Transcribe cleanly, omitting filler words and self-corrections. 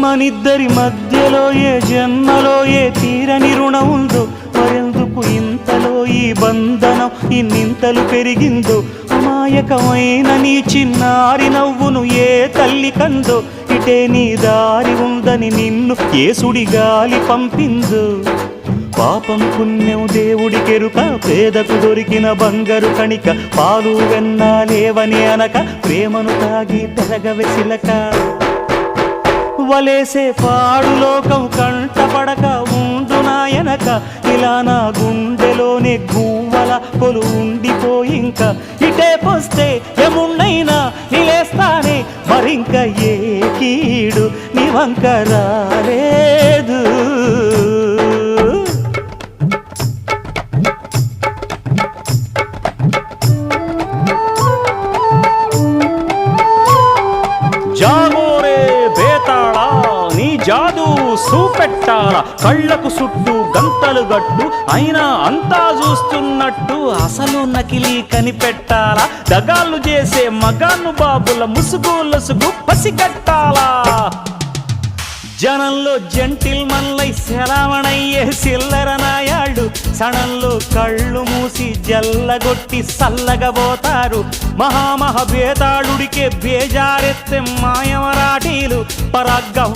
మనిద్దరి మధ్యలో ఏ జన్మలో ఏ తీరని రుణం ఉందో, మరెందుకు ఇంతలో ఈ బంధనం ఇన్నింతలు పెరిగిందో. అమాయకమైన నీ చిన్నారి నవ్వును ఏ తల్లి కందో, ఇటే నీ దారి ఉందని నిన్ను ఏ సుడి గాలి పంపిందో. పాపం పుణ్యం దేవుడికెరుక, పేదకు దొరికిన బంగారు కణిక, పాలు వెన్నాలేవని అనక ప్రేమను తాగి పెరగవెసిలక. వలేసే పాడు లోకం కంటపడక ఉండు నాయనక, ఇలా నా గుండెలోనే గువ్వల కొలు ఉండిపోయింక. ఇటే పోస్తే ఎమున్నైనా నిలేస్తానే, మరింక ఏ కీడు నీ వంక రాలేదు. జాగోరే బేతాళా, నీ జాదు సూపెట్టాలా, కళ్ళకు చుట్టూ గంతలు గట్టు అయినా అంతా చూస్తున్నట్టు అసలు నకిలీ కనిపెట్టాలా. దగాళ్ళు చేసే మగాను బాబుల ముసుగు లొసుగు పసిగట్టాలా. జనంలో జంటిల్ మల్లై శరవణయ్యే సిల్లర నాయాళ్ళు, సణంలో కళ్ళు మూసి జల్లగొట్టి సల్లగబోతారు. మహామహ బేతాళుడికే బేజారెత్తే మాయమరాఠీలు పరాగ్గ